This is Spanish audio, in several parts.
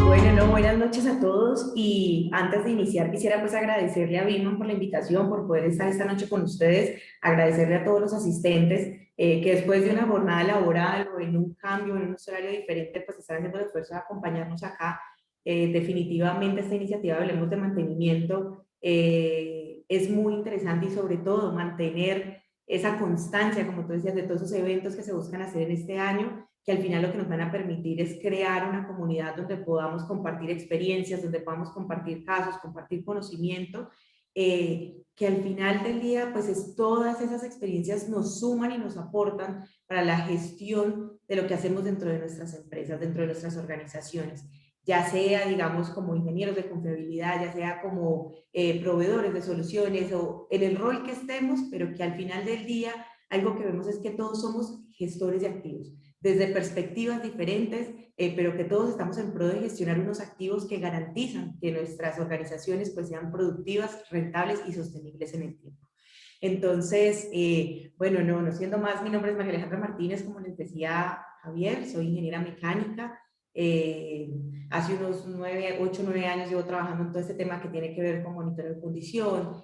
Bueno, no, buenas noches a todos y antes de iniciar quisiera pues agradecerle a Vilman por la invitación, por poder estar esta noche con ustedes, agradecerle a todos los asistentes que después de una jornada laboral o en un cambio, en un horario diferente, pues están haciendo el esfuerzo de acompañarnos acá. Definitivamente esta iniciativa Hablemos de Mantenimiento es muy interesante y sobre todo mantener esa constancia, como tú decías, de todos esos eventos que se buscan hacer en este año, que al final lo que nos van a permitir es crear una comunidad donde podamos compartir experiencias, donde podamos compartir casos, compartir conocimiento, que al final del día, pues es, todas esas experiencias nos suman y nos aportan para la gestión de lo que hacemos dentro de nuestras empresas, dentro de nuestras organizaciones, ya sea, digamos, como ingenieros de confiabilidad, ya sea como proveedores de soluciones o en el rol que estemos, pero que al final del día algo que vemos es que todos somos gestores de activos desde perspectivas diferentes, pero que todos estamos en pro de gestionar unos activos que garantizan que nuestras organizaciones pues sean productivas, rentables y sostenibles en el tiempo. Entonces, bueno, no siendo más, mi nombre es María Alejandra Martínez, como les decía Javier, soy ingeniera mecánica. Eh, Hace unos 8 9 años llevo trabajando en todo este tema que tiene que ver con monitoreo de condición,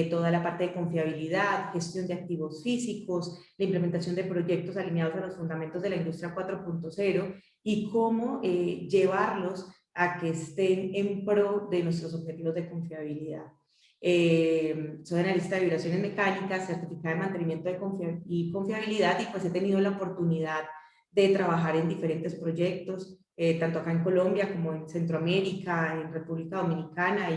toda la parte de confiabilidad, gestión de activos físicos, la implementación de proyectos alineados a los fundamentos de la industria 4.0 y cómo llevarlos a que estén en pro de nuestros objetivos de confiabilidad. Soy analista de vibraciones mecánicas, certificada de mantenimiento y confiabilidad, y pues he tenido la oportunidad de trabajar en diferentes proyectos, tanto acá en Colombia como en Centroamérica, en República Dominicana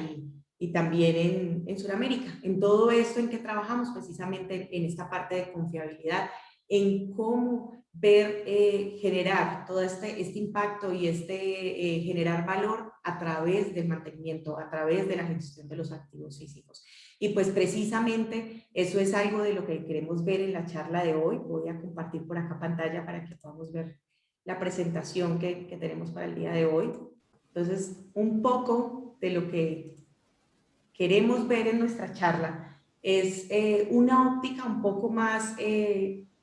y también en Sudamérica. En todo esto en que trabajamos precisamente en esta parte de confiabilidad, en cómo ver, generar todo este impacto y generar valor a través del mantenimiento, a través de la gestión de los activos físicos. Y pues precisamente eso es algo de lo que queremos ver en la charla de hoy. Voy a compartir por acá pantalla para que podamos ver la presentación que tenemos para el día de hoy. Entonces, un poco de lo que queremos ver en nuestra charla es una óptica un poco más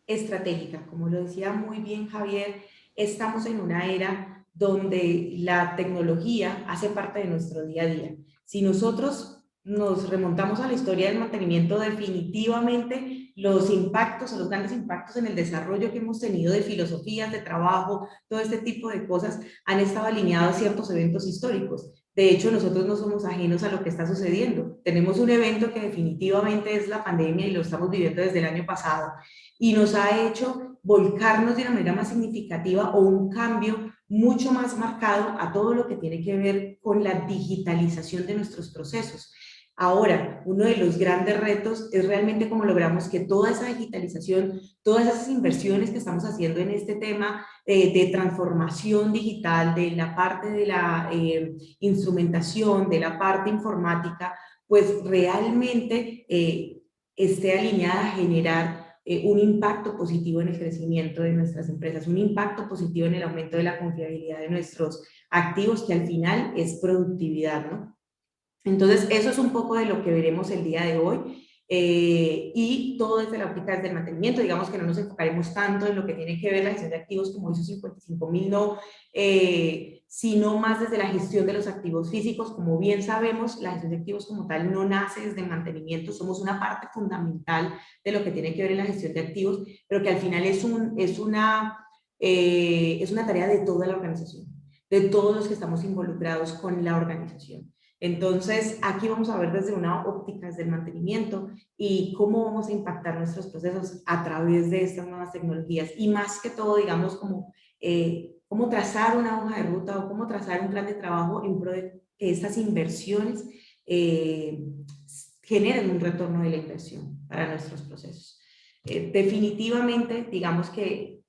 estratégica. Como lo decía muy bien Javier, estamos en una era donde la tecnología hace parte de nuestro día a día. Si nosotros nos remontamos a la historia del mantenimiento, definitivamente los impactos o los grandes impactos en el desarrollo que hemos tenido de filosofías de trabajo, todo este tipo de cosas, han estado alineados a ciertos eventos históricos. De hecho, nosotros no somos ajenos a lo que está sucediendo. Tenemos un evento que definitivamente es la pandemia y lo estamos viviendo desde el año pasado y nos ha hecho volcarnos de una manera más significativa o un cambio mucho más marcado a todo lo que tiene que ver con la digitalización de nuestros procesos. Ahora, uno de los grandes retos es realmente cómo logramos que toda esa digitalización, todas esas inversiones que estamos haciendo en este tema de transformación digital, de la parte de la instrumentación, de la parte informática, pues realmente esté alineada a generar un impacto positivo en el crecimiento de nuestras empresas, un impacto positivo en el aumento de la confiabilidad de nuestros activos, que al final es productividad, ¿no? Entonces, eso es un poco de lo que veremos el día de hoy. Y todo desde la óptica del mantenimiento, digamos que no nos enfocaremos tanto en lo que tiene que ver la gestión de activos como ISO 55000, no, sino más desde la gestión de los activos físicos. Como bien sabemos, la gestión de activos como tal no nace desde el mantenimiento, somos una parte fundamental de lo que tiene que ver en la gestión de activos, pero que al final es una tarea de toda la organización, de todos los que estamos involucrados con la organización. Entonces, aquí vamos a ver desde una óptica del mantenimiento y cómo vamos a impactar nuestros procesos a través de estas nuevas tecnologías y más que todo, digamos, como cómo trazar una hoja de ruta o cómo trazar un plan de trabajo en pro de que estas inversiones generen un retorno de la inversión para nuestros procesos. Definitivamente, digamos que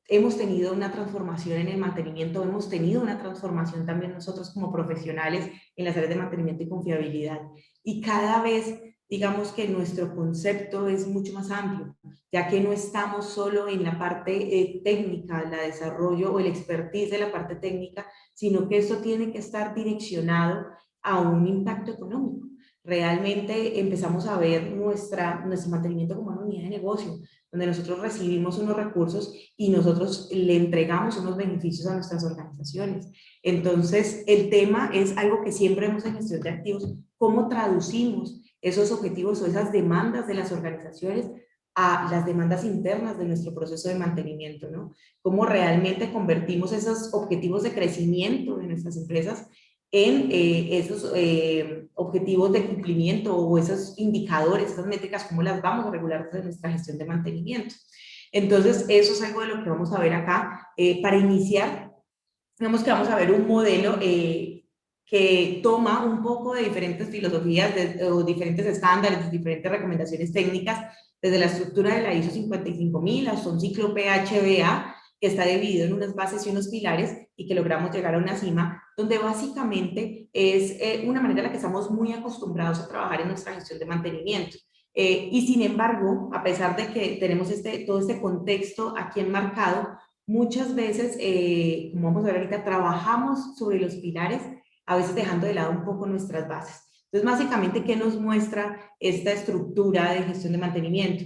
hemos tenido una transformación en el mantenimiento, hemos tenido una transformación también nosotros como profesionales en las áreas de mantenimiento y confiabilidad. Y cada vez, digamos que nuestro concepto es mucho más amplio, ya que no estamos solo en la parte técnica, la desarrollo o el expertise de la parte técnica, sino que eso tiene que estar direccionado a un impacto económico. Realmente empezamos a ver nuestro mantenimiento como una unidad de negocio, donde nosotros recibimos unos recursos y nosotros le entregamos unos beneficios a nuestras organizaciones. Entonces, el tema es algo que siempre vemos en gestión de activos, cómo traducimos esos objetivos o esas demandas de las organizaciones a las demandas internas de nuestro proceso de mantenimiento, ¿no? Cómo realmente convertimos esos objetivos de crecimiento de nuestras empresas en esos objetivos de cumplimiento o esos indicadores, esas métricas, cómo las vamos a regular desde nuestra gestión de mantenimiento. Entonces, eso es algo de lo que vamos a ver acá. Para iniciar, digamos que vamos a ver un modelo que toma un poco de diferentes filosofías o diferentes estándares, diferentes recomendaciones técnicas, desde la estructura de la ISO 55000 hasta un ciclo PHBA, que está dividido en unas bases y unos pilares y que logramos llegar a una cima, donde básicamente es una manera en la que estamos muy acostumbrados a trabajar en nuestra gestión de mantenimiento. Y sin embargo, a pesar de que tenemos todo este contexto aquí enmarcado, muchas veces, como vamos a ver ahorita, trabajamos sobre los pilares, a veces dejando de lado un poco nuestras bases. Entonces, básicamente, ¿qué nos muestra esta estructura de gestión de mantenimiento?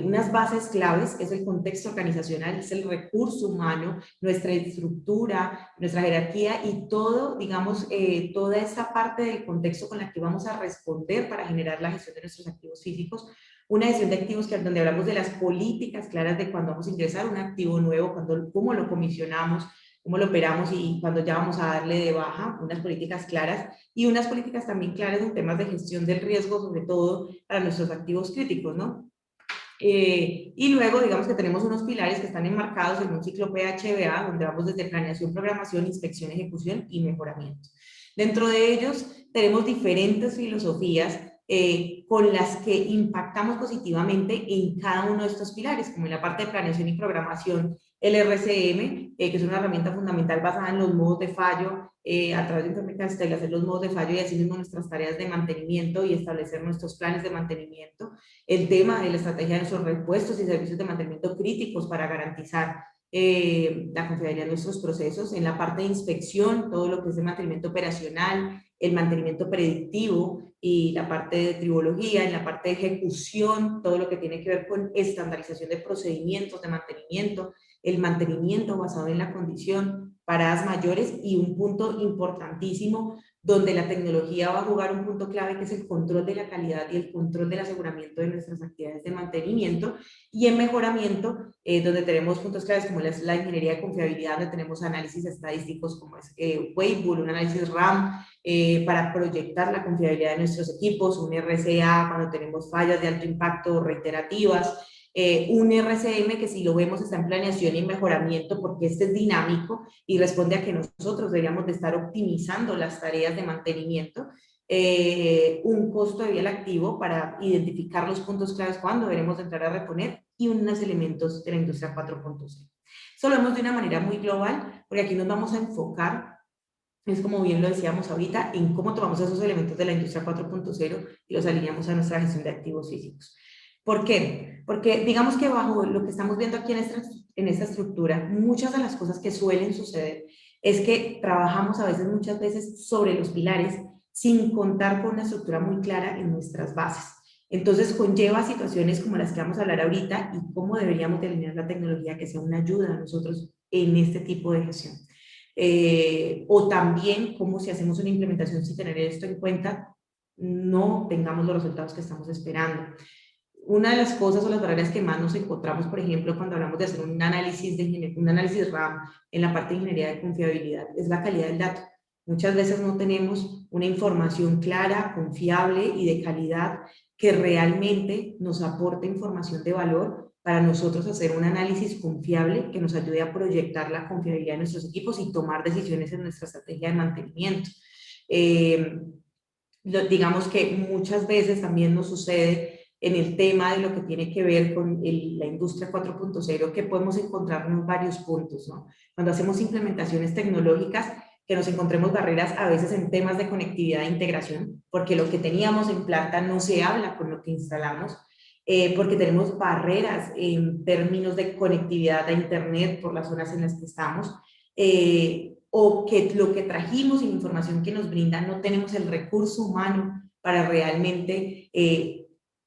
Unas bases claves, que es el contexto organizacional, es el recurso humano, nuestra estructura, nuestra jerarquía y todo, digamos, toda esa parte del contexto con la que vamos a responder para generar la gestión de nuestros activos físicos. Una gestión de activos que donde hablamos de las políticas claras de cuando vamos a ingresar un activo nuevo, cómo lo comisionamos, cómo lo operamos y cuando ya vamos a darle de baja, unas políticas claras y unas políticas también claras en temas de gestión del riesgo, sobre todo para nuestros activos críticos, ¿no? Y luego, digamos que tenemos unos pilares que están enmarcados en un ciclo PHBA, donde vamos desde planeación, programación, inspección, ejecución y mejoramiento. Dentro de ellos tenemos diferentes filosofías con las que impactamos positivamente en cada uno de estos pilares, como en la parte de planeación y programación, el RCM, que es una herramienta fundamental basada en los modos de fallo, a través de informática hacer los modos de fallo y así mismo nuestras tareas de mantenimiento y establecer nuestros planes de mantenimiento. El tema de la estrategia de nuestros repuestos y servicios de mantenimiento críticos para garantizar la confiabilidad de nuestros procesos. En la parte de inspección, todo lo que es el mantenimiento operacional, el mantenimiento predictivo y la parte de tribología. En la parte de ejecución, todo lo que tiene que ver con estandarización de procedimientos de mantenimiento, el mantenimiento basado en la condición, paradas mayores y un punto importantísimo donde la tecnología va a jugar un punto clave que es el control de la calidad y el control del aseguramiento de nuestras actividades de mantenimiento y en mejoramiento, donde tenemos puntos claves como la ingeniería de confiabilidad, donde tenemos análisis estadísticos como es Weibull, un análisis RAM para proyectar la confiabilidad de nuestros equipos, un RCA cuando tenemos fallas de alto impacto reiterativas, un RCM que si lo vemos está en planeación y mejoramiento porque este es dinámico y responde a que nosotros deberíamos de estar optimizando las tareas de mantenimiento, un costo de vial activo para identificar los puntos claves cuando deberemos entrar a reponer y unos elementos de la industria 4.0. Eso lo vemos de una manera muy global porque aquí nos vamos a enfocar, es como bien lo decíamos ahorita, en cómo tomamos esos elementos de la industria 4.0 y los alineamos a nuestra gestión de activos físicos. ¿Por qué? Porque digamos que bajo lo que estamos viendo aquí en esta estructura, muchas de las cosas que suelen suceder es que trabajamos muchas veces sobre los pilares sin contar con una estructura muy clara en nuestras bases. Entonces conlleva situaciones como las que vamos a hablar ahorita y cómo deberíamos de alinear la tecnología que sea una ayuda a nosotros en este tipo de gestión. O también cómo si hacemos una implementación sin tener esto en cuenta, no tengamos los resultados que estamos esperando. Una de las cosas o las barreras que más nos encontramos, por ejemplo, cuando hablamos de hacer un análisis RAM en la parte de ingeniería de confiabilidad, es la calidad del dato. Muchas veces no tenemos una información clara, confiable y de calidad que realmente nos aporte información de valor para nosotros hacer un análisis confiable que nos ayude a proyectar la confiabilidad de nuestros equipos y tomar decisiones en nuestra estrategia de mantenimiento. Digamos que muchas veces también nos sucede en el tema de lo que tiene que ver con la industria 4.0, que podemos encontrarnos varios puntos, ¿no? Cuando hacemos implementaciones tecnológicas, que nos encontremos barreras a veces en temas de conectividad e integración, porque lo que teníamos en planta no se habla con lo que instalamos, porque tenemos barreras en términos de conectividad a Internet por las zonas en las que estamos, o que lo que trajimos y la información que nos brindan no tenemos el recurso humano para realmente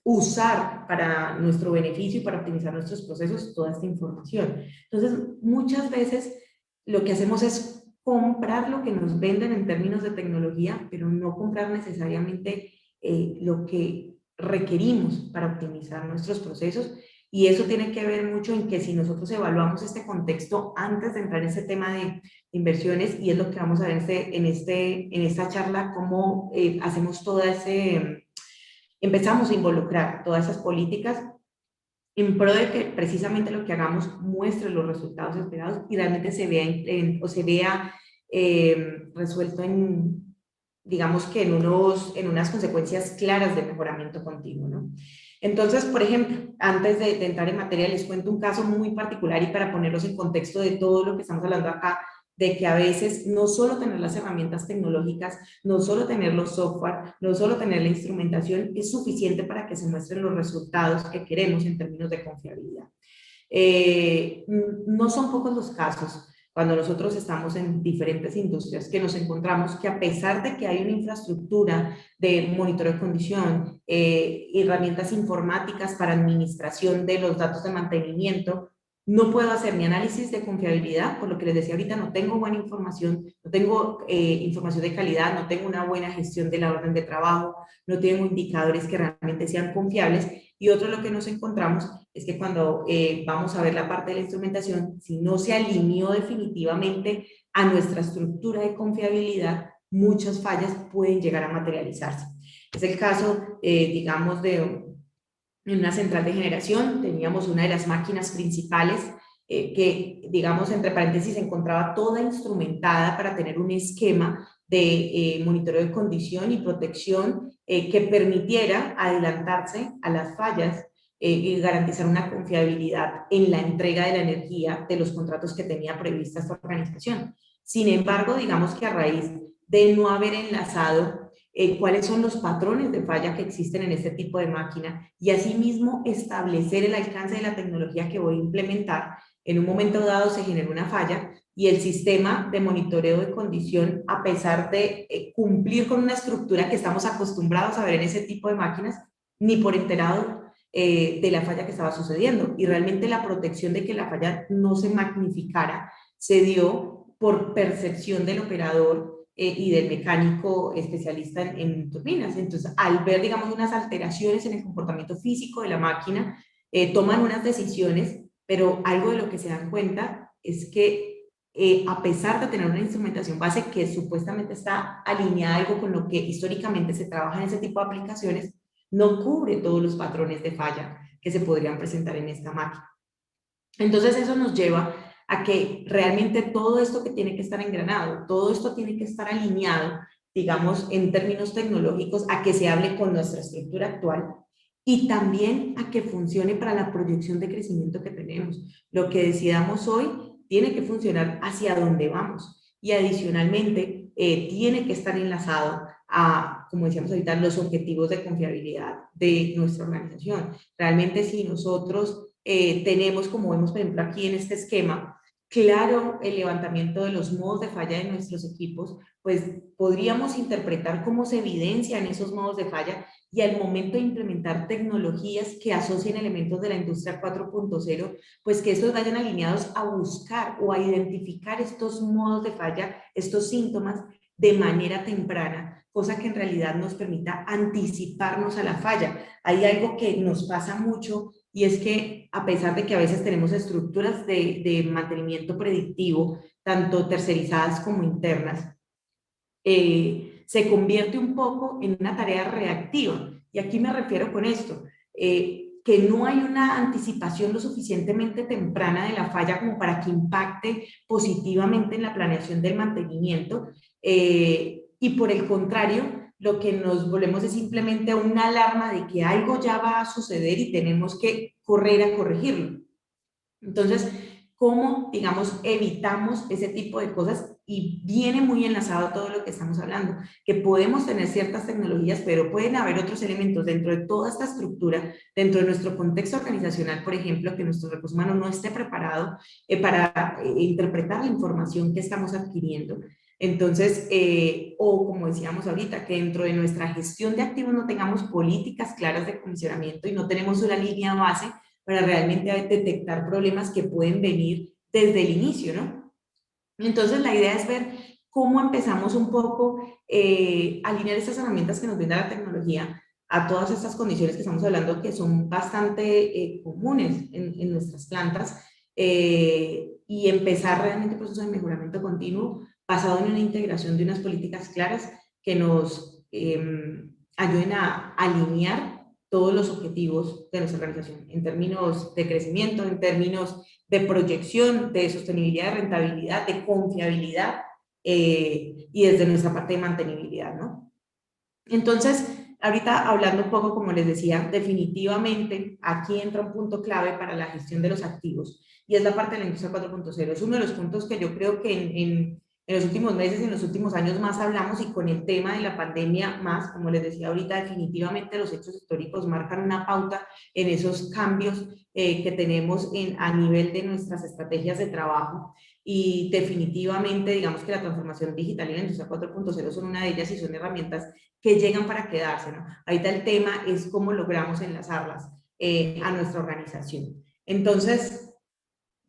usar para nuestro beneficio y para optimizar nuestros procesos toda esta información. Entonces, muchas veces lo que hacemos es comprar lo que nos venden en términos de tecnología, pero no comprar necesariamente lo que requerimos para optimizar nuestros procesos. Y eso tiene que ver mucho en que si nosotros evaluamos este contexto antes de entrar en ese tema de inversiones, y es lo que vamos a ver en esta charla, cómo hacemos toda empezamos a involucrar todas esas políticas en pro de que precisamente lo que hagamos muestre los resultados esperados y realmente se vea, o se vea resuelto en, digamos que en unas consecuencias claras de mejoramiento continuo, ¿no? Entonces, por ejemplo, antes de entrar en materia, les cuento un caso muy particular y para ponerlos en contexto de todo lo que estamos hablando acá, de que a veces no solo tener las herramientas tecnológicas, no solo tener los software, no solo tener la instrumentación es suficiente para que se muestren los resultados que queremos en términos de confiabilidad. No son pocos los casos cuando nosotros estamos en diferentes industrias que nos encontramos que a pesar de que hay una infraestructura de monitoreo de condición, herramientas informáticas para administración de los datos de mantenimiento, no puedo hacer mi análisis de confiabilidad, por lo que les decía ahorita, no tengo buena información, no tengo información de calidad, no tengo una buena gestión de la orden de trabajo, no tengo indicadores que realmente sean confiables. Y otro lo que nos encontramos es que cuando vamos a ver la parte de la instrumentación, si no se alineó definitivamente a nuestra estructura de confiabilidad, muchas fallas pueden llegar a materializarse. Es el caso, digamos, en una central de generación. Teníamos una de las máquinas principales que, digamos, entre paréntesis, se encontraba toda instrumentada para tener un esquema de monitoreo de condición y protección que permitiera adelantarse a las fallas y garantizar una confiabilidad en la entrega de la energía de los contratos que tenía prevista esta organización. Sin embargo, digamos que a raíz de no haber enlazado cuáles son los patrones de falla que existen en este tipo de máquina y asimismo establecer el alcance de la tecnología que voy a implementar. En un momento dado se genera una falla y el sistema de monitoreo de condición, a pesar de cumplir con una estructura que estamos acostumbrados a ver en ese tipo de máquinas, ni por enterado de la falla que estaba sucediendo. Y realmente la protección de que la falla no se magnificara se dio por percepción del operador y del mecánico especialista en turbinas. Entonces, al ver, digamos, unas alteraciones en el comportamiento físico de la máquina, toman unas decisiones, pero algo de lo que se dan cuenta es que a pesar de tener una instrumentación base que supuestamente está alineada algo con lo que históricamente se trabaja en ese tipo de aplicaciones, no cubre todos los patrones de falla que se podrían presentar en esta máquina. Entonces eso nos lleva a que realmente todo esto que tiene que estar engranado, todo esto tiene que estar alineado, digamos, en términos tecnológicos, a que se hable con nuestra estructura actual y también a que funcione para la proyección de crecimiento que tenemos. Lo que decidamos hoy tiene que funcionar hacia donde vamos y adicionalmente tiene que estar enlazado a, como decíamos ahorita, los objetivos de confiabilidad de nuestra organización. Realmente si nosotros tenemos, como vemos por ejemplo aquí en este esquema, claro el levantamiento de los modos de falla de nuestros equipos, pues podríamos interpretar cómo se evidencian esos modos de falla y al momento de implementar tecnologías que asocien elementos de la industria 4.0, pues que estos vayan alineados a buscar o a identificar estos modos de falla, estos síntomas de manera temprana, cosa que en realidad nos permita anticiparnos a la falla. Hay algo que nos pasa mucho y es que a pesar de que a veces tenemos estructuras de mantenimiento predictivo, tanto tercerizadas como internas, se convierte un poco en una tarea reactiva. Y aquí me refiero con esto, que no hay una anticipación lo suficientemente temprana de la falla como para que impacte positivamente en la planeación del mantenimiento, y por el contrario, lo que nos volvemos es simplemente una alarma de que algo ya va a suceder y tenemos que correr a corregirlo. Entonces, ¿cómo, digamos, evitamos ese tipo de cosas? Y viene muy enlazado a todo lo que estamos hablando, que podemos tener ciertas tecnologías, pero pueden haber otros elementos dentro de toda esta estructura, dentro de nuestro contexto organizacional, por ejemplo, que nuestro recurso humano no esté preparado para interpretar la información que estamos adquiriendo. Entonces, o como decíamos ahorita, que dentro de nuestra gestión de activos no tengamos políticas claras de comisionamiento y no tenemos una línea base para realmente detectar problemas que pueden venir desde el inicio, ¿no? Entonces la idea es ver cómo empezamos un poco a alinear estas herramientas que nos brinda la tecnología a todas estas condiciones que estamos hablando que son bastante comunes en nuestras plantas y empezar realmente un proceso de mejoramiento continuo basado en una integración de unas políticas claras que nos ayuden a alinear todos los objetivos de nuestra organización en términos de crecimiento, en términos de proyección, de sostenibilidad, de rentabilidad, de confiabilidad y desde nuestra parte de mantenibilidad, ¿no? Entonces, ahorita hablando un poco, como les decía, definitivamente aquí entra un punto clave para la gestión de los activos y es la parte de la industria 4.0. Es uno de los puntos que yo creo que en los últimos meses, en los últimos años más hablamos y con el tema de la pandemia más, como les decía ahorita, definitivamente los hechos históricos marcan una pauta en esos cambios que tenemos a nivel de nuestras estrategias de trabajo y definitivamente digamos que la transformación digital y la industria 4.0 son una de ellas y son herramientas que llegan para quedarse, ¿no? Ahorita el tema es cómo logramos enlazarlas a nuestra organización. Entonces,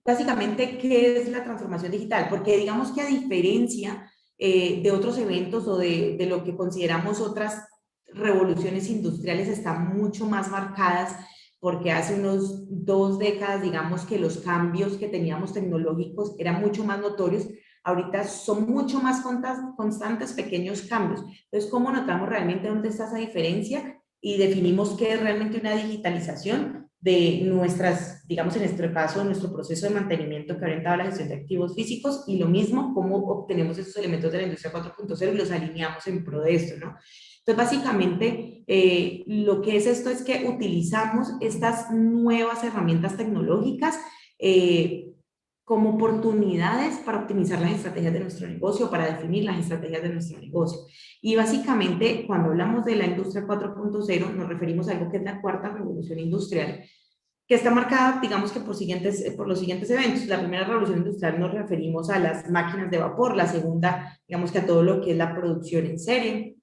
básicamente, ¿qué es la transformación digital? Porque digamos que a diferencia de otros eventos o de lo que consideramos otras revoluciones industriales, están mucho más marcadas porque hace unos 2 décadas, digamos que los cambios que teníamos tecnológicos eran mucho más notorios. Ahorita son mucho más constantes pequeños cambios. Entonces, ¿cómo notamos realmente dónde está esa diferencia? Y definimos qué es realmente una digitalización de nuestras, digamos en nuestro caso, nuestro proceso de mantenimiento que orientaba a la gestión de activos físicos y lo mismo, cómo obtenemos esos elementos de la industria 4.0 y los alineamos en pro de esto, ¿no? Entonces, básicamente, lo que es esto es que utilizamos estas nuevas herramientas tecnológicas como oportunidades para optimizar las estrategias de nuestro negocio, para definir las estrategias de nuestro negocio. Y básicamente, cuando hablamos de la industria 4.0, nos referimos a algo que es la cuarta revolución industrial, que está marcada, digamos que por los siguientes eventos. La primera revolución industrial nos referimos a las máquinas de vapor, la segunda, digamos que a todo lo que es la producción en serie.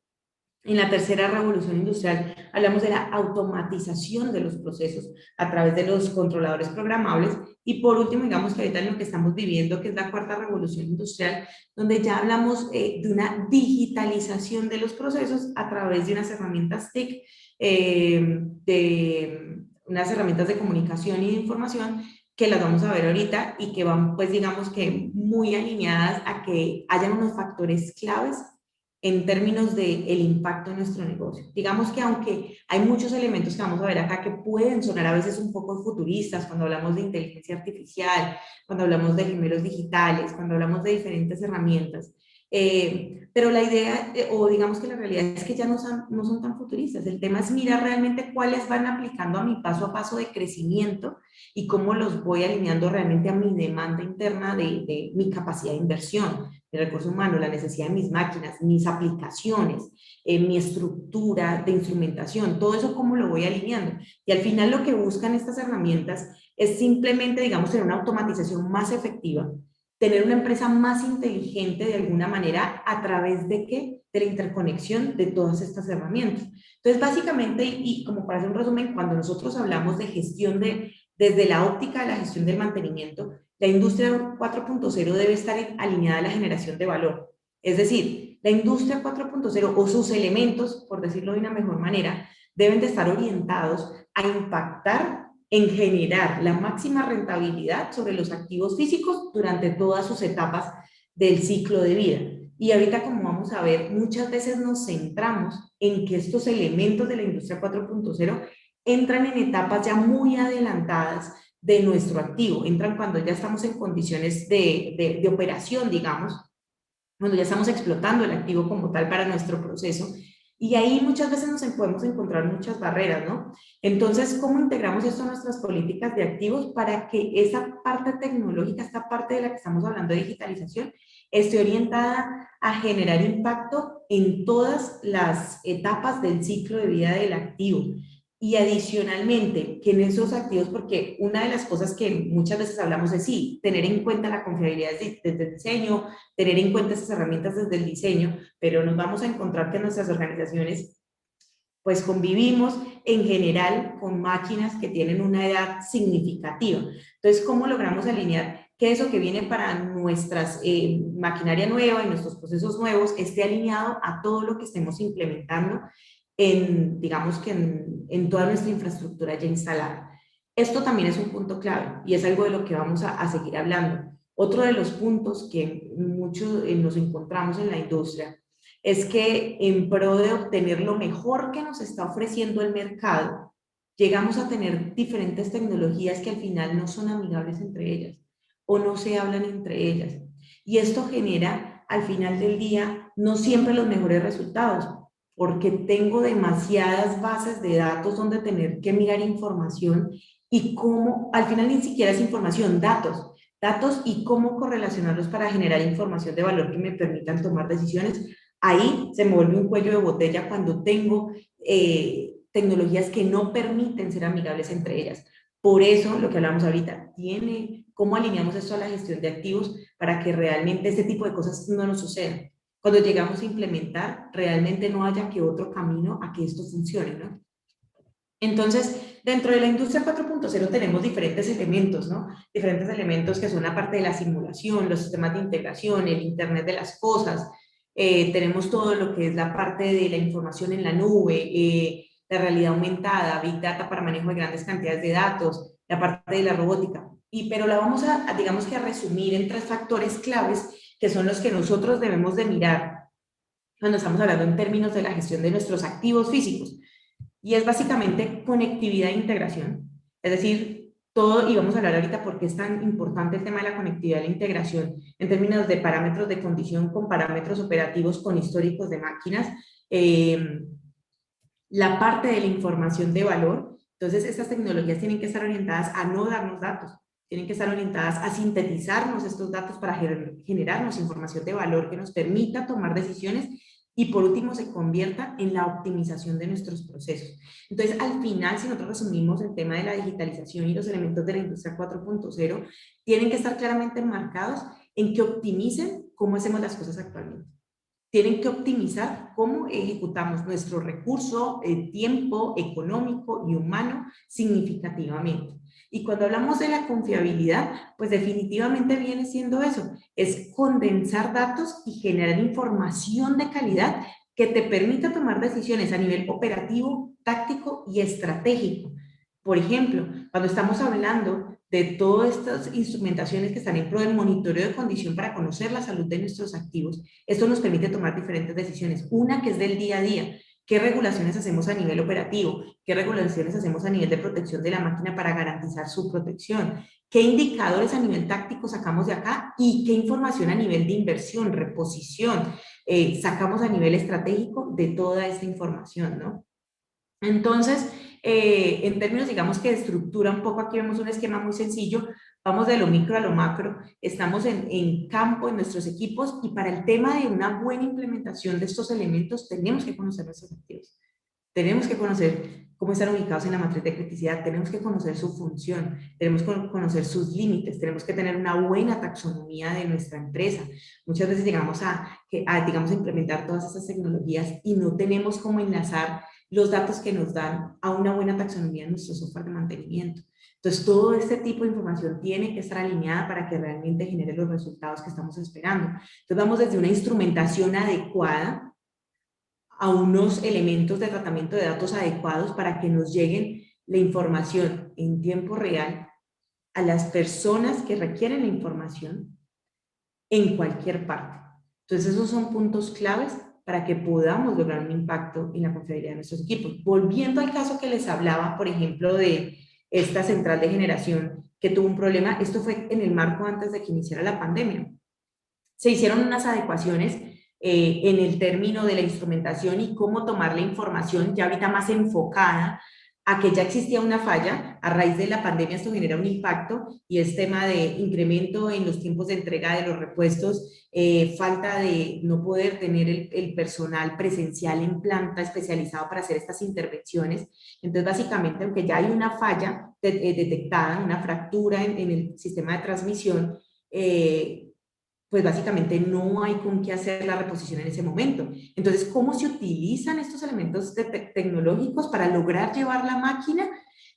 En la tercera revolución industrial hablamos de la automatización de los procesos a través de los controladores programables y por último, digamos que ahorita en lo que estamos viviendo, que es la cuarta revolución industrial, donde ya hablamos de una digitalización de los procesos a través de unas herramientas TIC, de unas herramientas de comunicación y de información que las vamos a ver ahorita y que van pues digamos que muy alineadas a que hayan unos factores claves en términos del impacto en nuestro negocio. Digamos que aunque hay muchos elementos que vamos a ver acá que pueden sonar a veces un poco futuristas, cuando hablamos de inteligencia artificial, cuando hablamos de gemelos digitales, cuando hablamos de diferentes herramientas, pero la idea, o digamos que la realidad es que ya no son tan futuristas. El tema es mirar realmente cuáles van aplicando a mi paso a paso de crecimiento y cómo los voy alineando realmente a mi demanda interna de mi capacidad de inversión el recurso humano, la necesidad de mis máquinas, mis aplicaciones, mi estructura de instrumentación, todo eso cómo lo voy alineando. Y al final lo que buscan estas herramientas es simplemente, digamos, tener una automatización más efectiva, tener una empresa más inteligente de alguna manera a través de qué? De la interconexión de todas estas herramientas. Entonces, básicamente, y como para hacer un resumen, cuando nosotros hablamos de gestión desde la óptica de la gestión del mantenimiento, la industria 4.0 debe estar alineada a la generación de valor. Es decir, la industria 4.0 o sus elementos, por decirlo de una mejor manera, deben de estar orientados a impactar en generar la máxima rentabilidad sobre los activos físicos durante todas sus etapas del ciclo de vida. Y ahorita, como vamos a ver, muchas veces nos centramos en que estos elementos de la industria 4.0 entran en etapas ya muy adelantadas de nuestro activo, entran cuando ya estamos en condiciones de operación, digamos, cuando ya estamos explotando el activo como tal para nuestro proceso, Y ahí muchas veces nos podemos encontrar muchas barreras, ¿no? Entonces, ¿cómo integramos esto a nuestras políticas de activos para que esa parte tecnológica, esta parte de la que estamos hablando de digitalización, esté orientada a generar impacto en todas las etapas del ciclo de vida del activo? Y adicionalmente, que en esos activos, porque una de las cosas que muchas veces hablamos es sí, tener en cuenta la confiabilidad desde el diseño, tener en cuenta esas herramientas desde el diseño, pero nos vamos a encontrar que nuestras organizaciones pues convivimos en general con máquinas que tienen una edad significativa. Entonces, ¿cómo logramos alinear que eso que viene para nuestras maquinaria nueva y nuestros procesos nuevos esté alineado a todo lo que estemos implementando en, digamos que en toda nuestra infraestructura ya instalada? Esto también es un punto clave y es algo de lo que vamos a seguir hablando. Otro de los puntos que muchos nos encontramos en la industria es que en pro de obtener lo mejor que nos está ofreciendo el mercado, llegamos a tener diferentes tecnologías que al final no son amigables entre ellas o no se hablan entre ellas. Y esto genera al final del día no siempre los mejores resultados, porque tengo demasiadas bases de datos donde tener que mirar información y cómo, al final ni siquiera es información, datos y cómo correlacionarlos para generar información de valor que me permitan tomar decisiones. Ahí se me vuelve un cuello de botella cuando tengo tecnologías que no permiten ser amigables entre ellas. Por eso, lo que hablamos ahorita, cómo alineamos esto a la gestión de activos para que realmente este tipo de cosas no nos sucedan. Cuando llegamos a implementar, realmente no haya que otro camino a que esto funcione, ¿no? Entonces, dentro de la industria 4.0 tenemos diferentes elementos, ¿no? Diferentes elementos que son la parte de la simulación, los sistemas de integración, el Internet de las cosas, tenemos todo lo que es la parte de la información en la nube, la realidad aumentada, Big Data para manejo de grandes cantidades de datos, la parte de la robótica. Pero la vamos digamos que a resumir en tres factores claves que son los que nosotros debemos de mirar cuando estamos hablando en términos de la gestión de nuestros activos físicos. Y es básicamente conectividad e integración. Es decir, todo, y vamos a hablar ahorita por qué es tan importante el tema de la conectividad e la integración en términos de parámetros de condición con parámetros operativos con históricos de máquinas, la parte de la información de valor. Entonces, estas tecnologías tienen que estar orientadas a no darnos datos, tienen que estar orientadas a sintetizarnos estos datos para generarnos información de valor que nos permita tomar decisiones y por último se convierta en la optimización de nuestros procesos. Entonces, al final, si nosotros resumimos el tema de la digitalización y los elementos de la industria 4.0, tienen que estar claramente enmarcados en que optimicen cómo hacemos las cosas actualmente. Tienen que optimizar cómo ejecutamos nuestro recurso, tiempo económico y humano significativamente. Y cuando hablamos de la confiabilidad, pues definitivamente viene siendo eso, es condensar datos y generar información de calidad que te permita tomar decisiones a nivel operativo, táctico y estratégico. Por ejemplo, cuando estamos hablando de todas estas instrumentaciones que están en pro del monitoreo de condición para conocer la salud de nuestros activos, esto nos permite tomar diferentes decisiones. Una que es del día a día. ¿Qué regulaciones hacemos a nivel operativo? ¿Qué regulaciones hacemos a nivel de protección de la máquina para garantizar su protección? ¿Qué indicadores a nivel táctico sacamos de acá? ¿Y qué información a nivel de inversión, reposición, sacamos a nivel estratégico de toda esta información, ¿no? Entonces, en términos, digamos que de estructura, un poco aquí vemos un esquema muy sencillo, vamos de lo micro a lo macro, estamos en campo, en nuestros equipos, y para el tema de una buena implementación de estos elementos, tenemos que conocer nuestros activos, tenemos que conocer cómo están ubicados en la matriz de criticidad, tenemos que conocer su función, tenemos que conocer sus límites, tenemos que tener una buena taxonomía de nuestra empresa. Muchas veces llegamos digamos, a implementar todas estas tecnologías y no tenemos cómo enlazar los datos que nos dan a una buena taxonomía en nuestro software de mantenimiento. Entonces, todo este tipo de información tiene que estar alineada para que realmente genere los resultados que estamos esperando. Entonces, vamos desde una instrumentación adecuada a unos elementos de tratamiento de datos adecuados para que nos lleguen la información en tiempo real a las personas que requieren la información en cualquier parte. Entonces, esos son puntos claves para que podamos lograr un impacto en la confiabilidad de nuestros equipos. Volviendo al caso que les hablaba, por ejemplo, de esta central de generación que tuvo un problema, esto fue en el marco antes de que iniciara la pandemia. Se hicieron unas adecuaciones en el término de la instrumentación y cómo tomar la información ya ahorita más enfocada a que ya existía una falla. A raíz de la pandemia esto genera un impacto y es tema de incremento en los tiempos de entrega de los repuestos, falta de no poder tener el personal presencial en planta especializado para hacer estas intervenciones. Entonces, básicamente, aunque ya hay una falla detectada, una fractura en el sistema de transmisión, pues básicamente no hay con qué hacer la reposición en ese momento. Entonces, ¿cómo se utilizan estos elementos tecnológicos para lograr llevar la máquina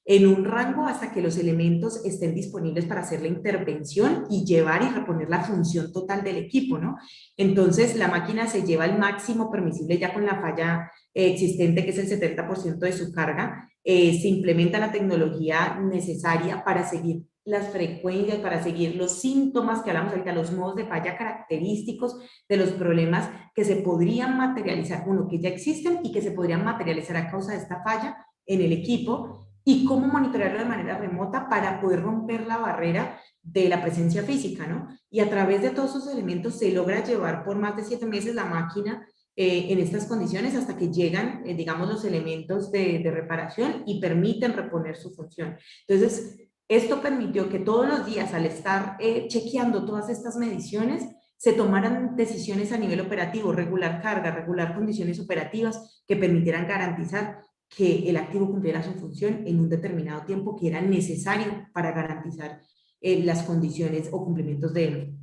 en un rango hasta que los elementos estén disponibles para hacer la intervención y llevar y reponer la función total del equipo, ¿no? Entonces, la máquina se lleva el máximo permisible ya con la falla existente, que es el 70% de su carga. Se implementa la tecnología necesaria para seguir las frecuencias, para seguir los síntomas que hablamos ahorita, los modos de falla característicos de los problemas que se podrían materializar, uno, que ya existen y que se podrían materializar a causa de esta falla en el equipo, y cómo monitorearlo de manera remota para poder romper la barrera de la presencia física, ¿no? Y a través de todos esos elementos se logra llevar por más de 7 meses la máquina en estas condiciones hasta que llegan, digamos, los elementos de reparación y permiten reponer su función. Entonces, esto permitió que todos los días, al estar chequeando todas estas mediciones, se tomaran decisiones a nivel operativo, regular carga, regular condiciones operativas que permitieran garantizar que el activo cumpliera su función en un determinado tiempo que era necesario para garantizar las condiciones o cumplimientos de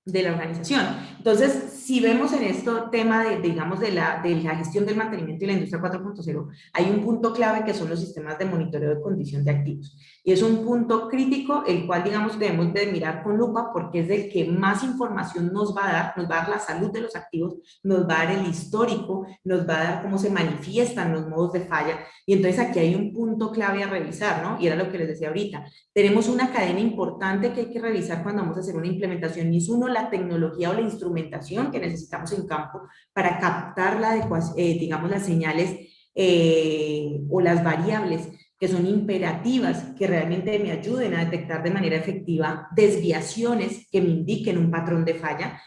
la organización. Entonces, si vemos en esto tema digamos, de la gestión del mantenimiento y la industria 4.0, hay un punto clave que son los sistemas de monitoreo de condición de activos. Y es un punto crítico, el cual, digamos, debemos de mirar con lupa porque es el que más información nos va a dar la salud de los activos, nos va a dar el histórico, nos va a dar cómo se manifiestan los modos de falla. Y entonces aquí hay un punto clave a revisar, ¿no? Y era lo que les decía ahorita. Tenemos una cadena importante que hay que revisar cuando vamos a hacer una implementación, y es uno, la tecnología o la instrumentación que necesitamos en campo para captar digamos, las señales o las variables que son imperativas, que realmente me ayuden a detectar de manera efectiva desviaciones que me indiquen un patrón de falla.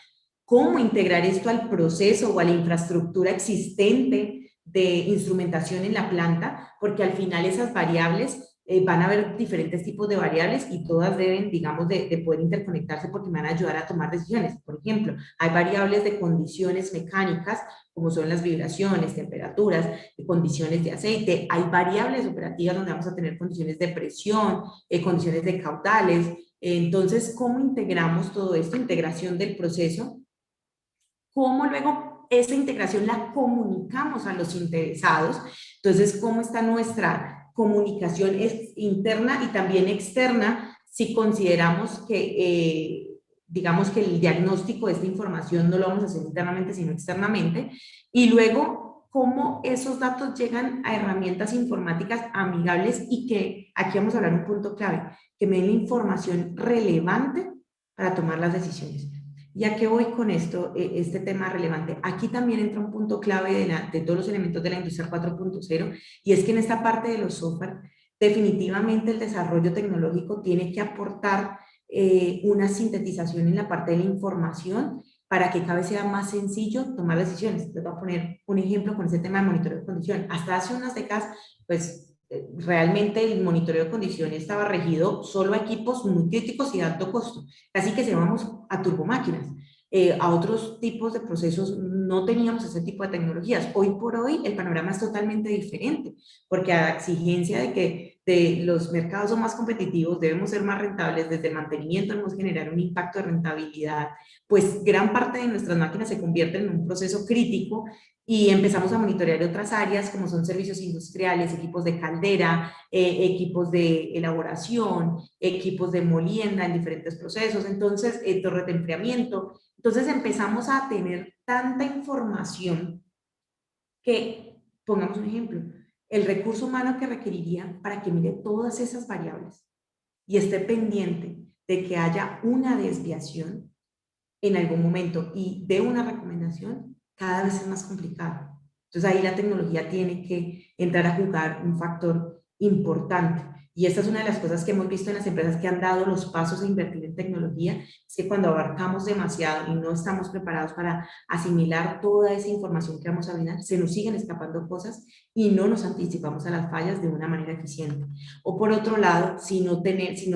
Cómo integrar esto al proceso o a la infraestructura existente de instrumentación en la planta, porque al final esas variables van a haber diferentes tipos de variables y todas deben, digamos, de poder interconectarse porque me van a ayudar a tomar decisiones. Por ejemplo, hay variables de condiciones mecánicas, como son las vibraciones, temperaturas, condiciones de aceite. Hay variables operativas donde vamos a tener condiciones de presión, condiciones de caudales. Entonces, ¿cómo integramos todo esto? Integración del proceso. ¿Cómo luego esa integración la comunicamos a los interesados? Entonces, ¿cómo está nuestra comunicación interna y también externa si consideramos que, digamos, que el diagnóstico de esta información no lo vamos a hacer internamente, sino externamente? Y luego, ¿cómo esos datos llegan a herramientas informáticas amigables y que, aquí vamos a hablar un punto clave, que me den la información relevante para tomar las decisiones? ¿Ya que voy con esto, este tema relevante? Aquí también entra un punto clave de todos los elementos de la industria 4.0, y es que en esta parte de los software, definitivamente el desarrollo tecnológico tiene que aportar una sintetización en la parte de la información para que cada vez sea más sencillo tomar decisiones. Les voy a poner un ejemplo con ese tema de monitoreo de condición. Hasta hace unas décadas, pues realmente el monitoreo de condiciones estaba regido solo a equipos muy críticos y de alto costo. Casi que se vamos a turbomáquinas. A otros tipos de procesos no teníamos ese tipo de tecnologías. Hoy por hoy el panorama es totalmente diferente, porque a exigencia de que los mercados son más competitivos, debemos ser más rentables, desde el mantenimiento debemos generar un impacto de rentabilidad, pues gran parte de nuestras máquinas se convierten en un proceso crítico y empezamos a monitorear otras áreas como son servicios industriales, equipos de caldera, equipos de elaboración, equipos de molienda en diferentes procesos, entonces torres de enfriamiento. Entonces empezamos a tener tanta información que, pongamos un ejemplo, el recurso humano que requeriría para que mire todas esas variables y esté pendiente de que haya una desviación en algún momento y dé una recomendación, cada vez es más complicado. Entonces ahí la tecnología tiene que entrar a jugar un factor importante. Y esta es una de las cosas que hemos visto en las empresas que han dado los pasos a invertir en tecnología, es que cuando abarcamos demasiado y no estamos preparados para asimilar toda esa información que vamos a brindar, se nos siguen escapando cosas y no nos anticipamos a las fallas de una manera eficiente. O por otro lado, si no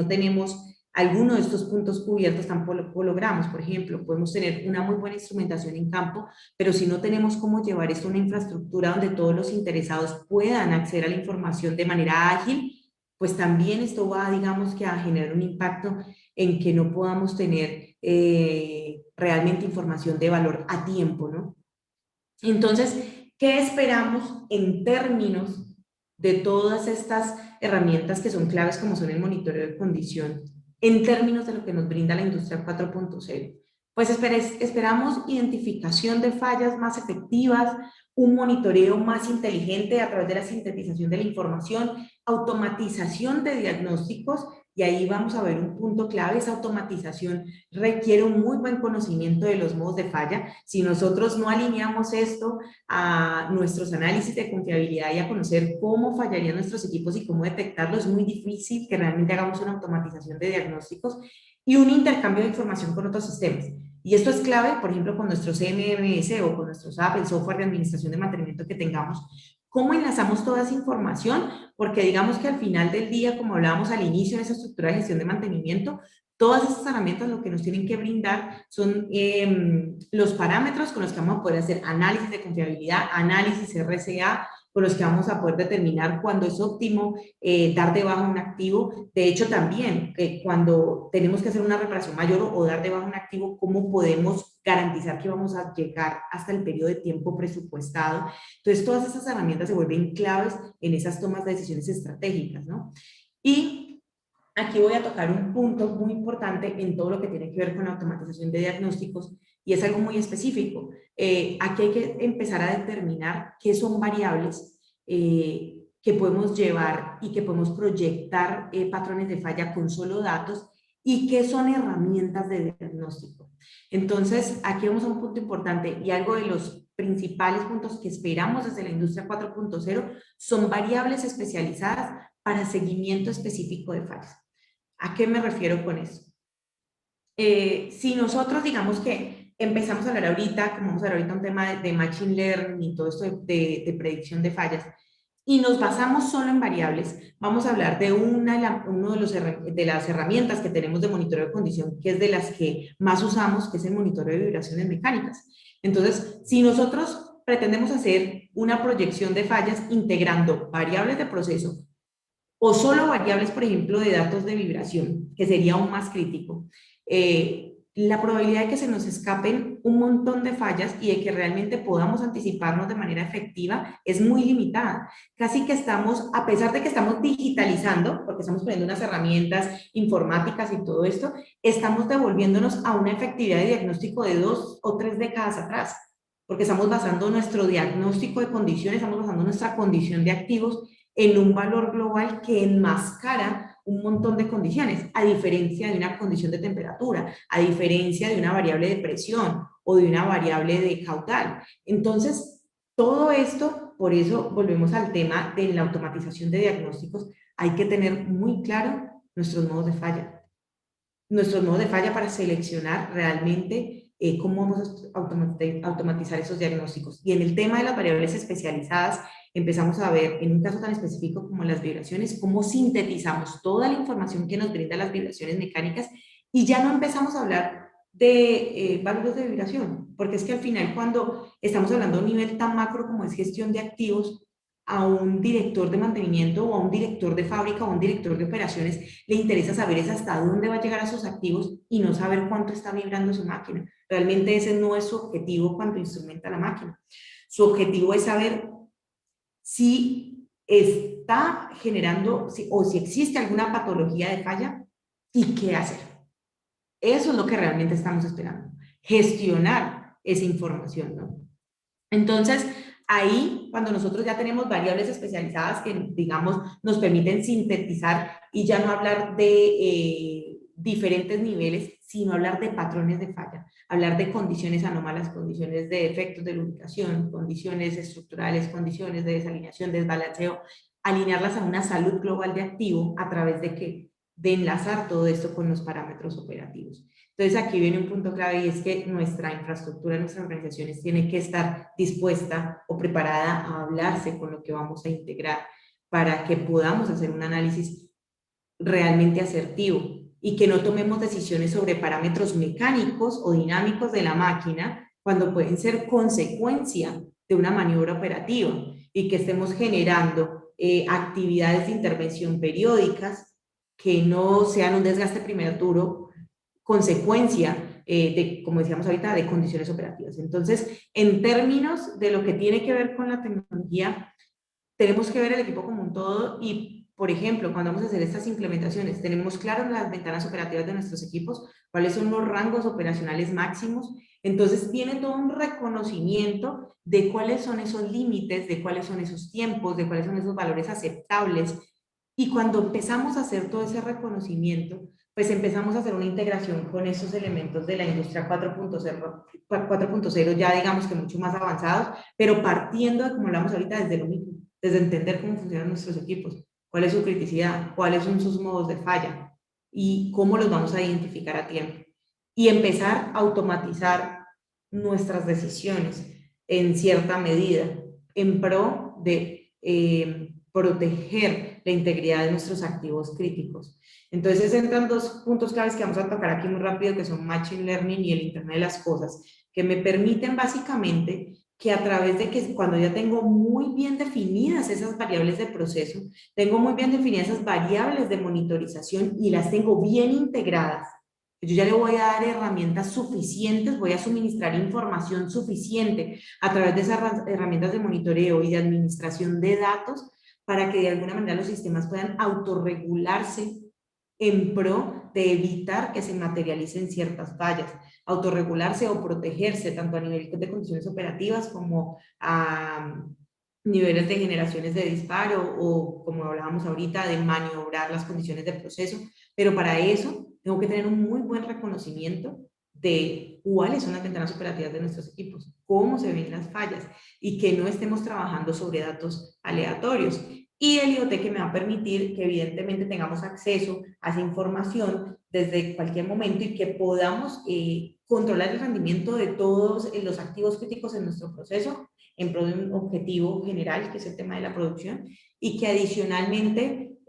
tenemos alguno de estos puntos cubiertos, tampoco logramos. Por ejemplo, podemos tener una muy buena instrumentación en campo, pero si no tenemos cómo llevar esto a una infraestructura donde todos los interesados puedan acceder a la información de manera ágil, pues también esto va, digamos, que a generar un impacto en que no podamos tener realmente información de valor a tiempo, ¿no? Entonces, ¿qué esperamos en términos de todas estas herramientas que son claves como son el monitoreo de condición, en términos de lo que nos brinda la industria 4.0? Pues esperamos identificación de fallas más efectivas, un monitoreo más inteligente a través de la sintetización de la información, automatización de diagnósticos, y ahí vamos a ver un punto clave. Esa automatización requiere un muy buen conocimiento de los modos de falla. Si nosotros no alineamos esto a nuestros análisis de confiabilidad y a conocer cómo fallarían nuestros equipos y cómo detectarlo, es muy difícil que realmente hagamos una automatización de diagnósticos y un intercambio de información con otros sistemas. Y esto es clave, por ejemplo, con nuestro CMMS o con nuestros SAP, el software de administración de mantenimiento que tengamos. ¿Cómo enlazamos toda esa información? Porque digamos que al final del día, como hablábamos al inicio de esa estructura de gestión de mantenimiento, todas estas herramientas lo que nos tienen que brindar son los parámetros con los que vamos a poder hacer análisis de confiabilidad, análisis RCA, con los que vamos a poder determinar cuándo es óptimo dar de baja un activo. De hecho, también cuando tenemos que hacer una reparación mayor o dar de baja un activo, ¿cómo podemos garantizar que vamos a llegar hasta el periodo de tiempo presupuestado? Entonces, todas esas herramientas se vuelven claves en esas tomas de decisiones estratégicas, ¿no? Y aquí voy a tocar un punto muy importante en todo lo que tiene que ver con la automatización de diagnósticos, y es algo muy específico. Aquí hay que empezar a determinar qué son variables que podemos llevar y que podemos proyectar patrones de falla con solo datos, y qué son herramientas de diagnóstico. Entonces, aquí vamos a un punto importante, y algo de los principales puntos que esperamos desde la industria 4.0 son variables especializadas para seguimiento específico de fallas. ¿A qué me refiero con eso? Si nosotros digamos que empezamos a hablar ahorita, como vamos a hablar ahorita un tema de machine learning y todo esto de predicción de fallas, y nos basamos solo en variables, vamos a hablar de uno de las herramientas que tenemos de monitoreo de condición, que es de las que más usamos, que es el monitoreo de vibraciones mecánicas. Entonces, si nosotros pretendemos hacer una proyección de fallas integrando variables de proceso o solo variables, por ejemplo, de datos de vibración, que sería aún más crítico, la probabilidad de que se nos escapen un montón de fallas y de que realmente podamos anticiparnos de manera efectiva es muy limitada. Casi que estamos, a pesar de que estamos digitalizando, porque estamos poniendo unas herramientas informáticas y todo esto, estamos devolviéndonos a una efectividad de diagnóstico de 2 o 3 décadas atrás, porque estamos basando nuestro diagnóstico de condiciones, estamos basando nuestra condición de activos en un valor global que enmascara un montón de condiciones, a diferencia de una condición de temperatura, a diferencia de una variable de presión o de una variable de caudal. Entonces, todo esto, por eso volvemos al tema de la automatización de diagnósticos, hay que tener muy claro nuestros modos de falla. Nuestros modos de falla para seleccionar realmente cómo vamos a automatizar esos diagnósticos. Y en el tema de las variables especializadas, empezamos a ver, en un caso tan específico como las vibraciones, cómo sintetizamos toda la información que nos brinda las vibraciones mecánicas, y ya no empezamos a hablar de valores de vibración, porque es que al final, cuando estamos hablando de un nivel tan macro como es gestión de activos, a un director de mantenimiento o a un director de fábrica o a un director de operaciones le interesa saber es hasta dónde va a llegar a sus activos y no saber cuánto está vibrando su máquina. Realmente ese no es su objetivo cuando instrumenta la máquina. Su objetivo es saber si está generando o si existe alguna patología de falla y qué hacer. Eso es lo que realmente estamos esperando. Gestionar esa información, ¿no? Entonces, ahí, cuando nosotros ya tenemos variables especializadas que, digamos, nos permiten sintetizar y ya no hablar de diferentes niveles, sino hablar de patrones de falla, hablar de condiciones anómalas, condiciones de defectos de lubricación, condiciones estructurales, condiciones de desalineación, desbalanceo. alinearlas a una salud global de activo a través de qué, de enlazar todo esto con los parámetros operativos. Entonces aquí viene un punto clave y es que nuestra infraestructura, nuestras organizaciones tiene que estar dispuesta o preparada a hablarse con lo que vamos a integrar para que podamos hacer un análisis realmente asertivo y que no tomemos decisiones sobre parámetros mecánicos o dinámicos de la máquina cuando pueden ser consecuencia de una maniobra operativa y que estemos generando actividades de intervención periódicas que no sean un desgaste prematuro consecuencia de, como decíamos ahorita, de condiciones operativas. Entonces, en términos de lo que tiene que ver con la tecnología, tenemos que ver el equipo como un todo y, por ejemplo, cuando vamos a hacer estas implementaciones, tenemos claro las ventanas operativas de nuestros equipos, cuáles son los rangos operacionales máximos, entonces viene todo un reconocimiento de cuáles son esos límites, de cuáles son esos tiempos, de cuáles son esos valores aceptables, y cuando empezamos a hacer todo ese reconocimiento, pues empezamos a hacer una integración con esos elementos de la industria 4.0, ya digamos que mucho más avanzados, pero partiendo de, como hablamos ahorita, desde lo mismo, desde entender cómo funcionan nuestros equipos, cuál es su criticidad, cuáles son sus modos de falla y cómo los vamos a identificar a tiempo. Y empezar a automatizar nuestras decisiones en cierta medida en pro de proteger la integridad de nuestros activos críticos. Entonces entran dos puntos claves que vamos a tocar aquí muy rápido, que son Machine Learning y el Internet de las Cosas, que me permiten básicamente que a través de que cuando ya tengo muy bien definidas esas variables de proceso, tengo muy bien definidas esas variables de monitorización y las tengo bien integradas, yo ya le voy a dar herramientas suficientes, voy a suministrar información suficiente a través de esas herramientas de monitoreo y de administración de datos para que de alguna manera los sistemas puedan autorregularse en pro de evitar que se materialicen ciertas fallas, autorregularse o protegerse tanto a nivel de condiciones operativas como a niveles de generaciones de disparo o, como hablábamos ahorita, de maniobrar las condiciones de proceso, pero para eso tengo que tener un muy buen reconocimiento de cuáles son las ventanas operativas de nuestros equipos, cómo se ven las fallas y que no estemos trabajando sobre datos aleatorios. Y el IoT que me va a permitir que evidentemente tengamos acceso a esa información desde cualquier momento y que podamos controlar el rendimiento de todos los activos críticos en nuestro proceso en pro de un objetivo general, que es el tema de la producción, y que adicionalmente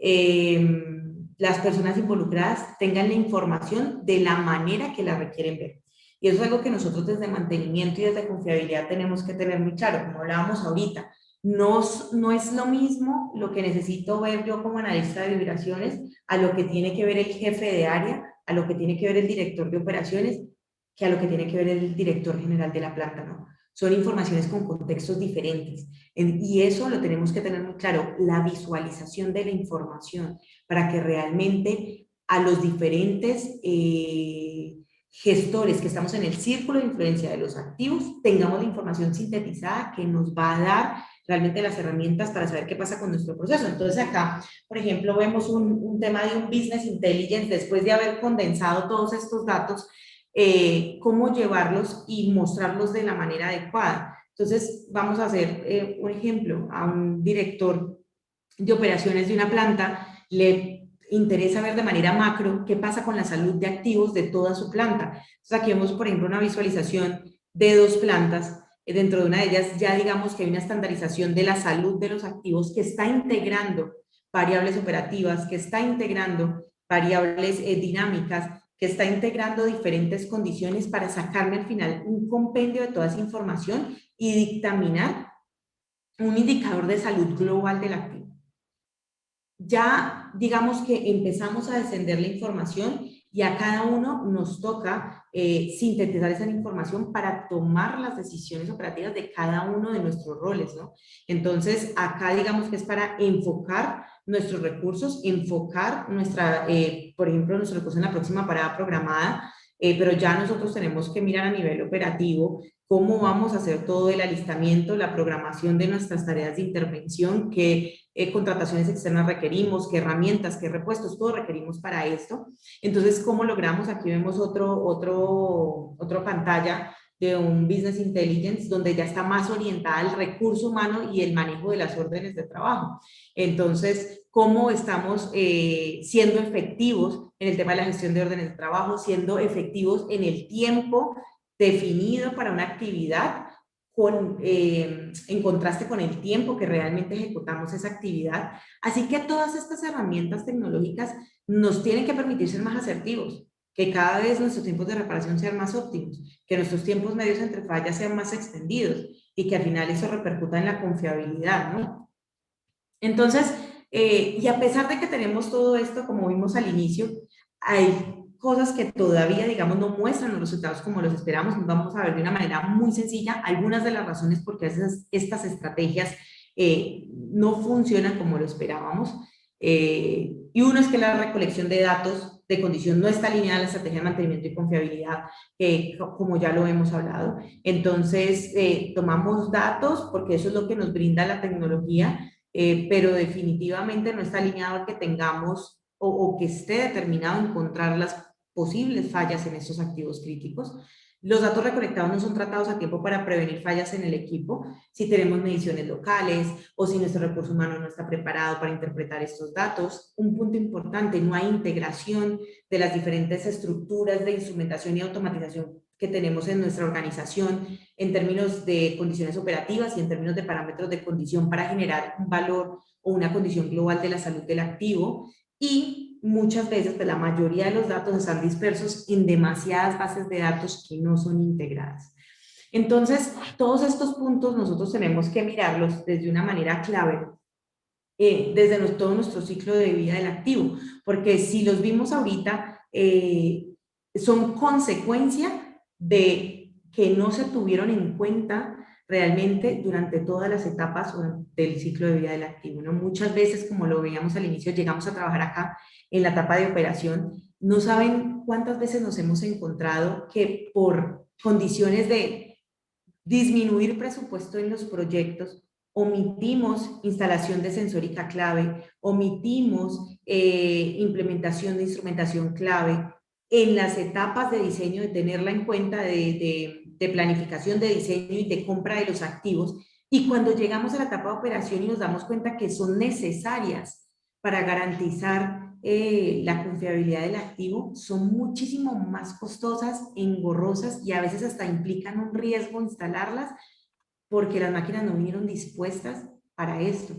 las personas involucradas tengan la información de la manera que la requieren ver. Y eso es algo que nosotros desde mantenimiento y desde confiabilidad tenemos que tener muy claro, como hablábamos ahorita. No es lo mismo lo que necesito ver yo como analista de vibraciones a lo que tiene que ver el jefe de área, a lo que tiene que ver el director de operaciones, que a lo que tiene que ver el director general de la planta, ¿no? Son informaciones con contextos diferentes. Y eso lo tenemos que tener muy claro, la visualización de la información, para que realmente a los diferentes gestores que estamos en el círculo de influencia de los activos, tengamos la información sintetizada que nos va a dar realmente las herramientas para saber qué pasa con nuestro proceso. Entonces acá, por ejemplo, vemos un tema de un business intelligence después de haber condensado todos estos datos, cómo llevarlos y mostrarlos de la manera adecuada. Entonces, vamos a hacer un ejemplo. A un director de operaciones de una planta le interesa ver de manera macro qué pasa con la salud de activos de toda su planta. Entonces, aquí vemos, por ejemplo, una visualización de dos plantas. Dentro de una de ellas ya digamos que hay una estandarización de la salud de los activos que está integrando variables operativas, que está integrando variables dinámicas, que está integrando diferentes condiciones para sacarme al final un compendio de toda esa información y dictaminar un indicador de salud global del activo. Ya digamos que empezamos a descender la información y a cada uno nos toca sintetizar esa información para tomar las decisiones operativas de cada uno de nuestros roles, ¿no? Entonces, acá digamos que es para enfocar nuestros recursos, enfocar nuestra, por ejemplo, nuestros recursos en la próxima parada programada, pero ya nosotros tenemos que mirar a nivel operativo cómo vamos a hacer todo el alistamiento, la programación de nuestras tareas de intervención, qué contrataciones externas requerimos, qué herramientas, qué repuestos, todo requerimos para esto. Entonces, ¿cómo logramos? Aquí vemos otra pantalla de un business intelligence donde ya está más orientada al recurso humano y el manejo de las órdenes de trabajo. Entonces, ¿cómo estamos siendo efectivos en el tema de la gestión de órdenes de trabajo, siendo efectivos en el tiempo definido para una actividad, en contraste con el tiempo que realmente ejecutamos esa actividad? Así que todas estas herramientas tecnológicas nos tienen que permitir ser más asertivos, que cada vez nuestros tiempos de reparación sean más óptimos, que nuestros tiempos medios entre fallas sean más extendidos y que al final eso repercuta en la confiabilidad, ¿no? Entonces, y a pesar de que tenemos todo esto, como vimos al inicio, hay cosas que todavía, digamos, no muestran los resultados como los esperamos. Vamos a ver de una manera muy sencilla algunas de las razones por qué estas estrategias no funcionan como lo esperábamos. Y uno es que la recolección de datos de condición no está alineada a la estrategia de mantenimiento y confiabilidad, como ya lo hemos hablado. Entonces, tomamos datos porque eso es lo que nos brinda la tecnología, pero definitivamente no está alineado a que tengamos o que esté determinado encontrar las posibles fallas en estos activos críticos. Los datos recolectados no son tratados a tiempo para prevenir fallas en el equipo, si tenemos mediciones locales o si nuestro recurso humano no está preparado para interpretar estos datos. Un punto importante, no hay integración de las diferentes estructuras de instrumentación y automatización que tenemos en nuestra organización en términos de condiciones operativas y en términos de parámetros de condición para generar un valor o una condición global de la salud del activo. Y muchas veces, pues la mayoría de los datos están dispersos en demasiadas bases de datos que no son integradas. Entonces, todos estos puntos nosotros tenemos que mirarlos desde una manera clave, desde todo nuestro ciclo de vida del activo, porque si los vimos ahorita, son consecuencia de que no se tuvieron en cuenta realmente durante todas las etapas del ciclo de vida del activo, ¿no? Muchas veces, como lo veíamos al inicio, llegamos a trabajar acá en la etapa de operación, no saben cuántas veces nos hemos encontrado que por condiciones de disminuir presupuesto en los proyectos, omitimos instalación de sensórica clave, omitimos implementación de instrumentación clave en las etapas de diseño, de tenerla en cuenta, de planificación, de diseño y de compra de los activos. Y cuando llegamos a la etapa de operación y nos damos cuenta que son necesarias para garantizar la confiabilidad del activo, son muchísimo más costosas, engorrosas y a veces hasta implican un riesgo instalarlas porque las máquinas no vinieron dispuestas para esto.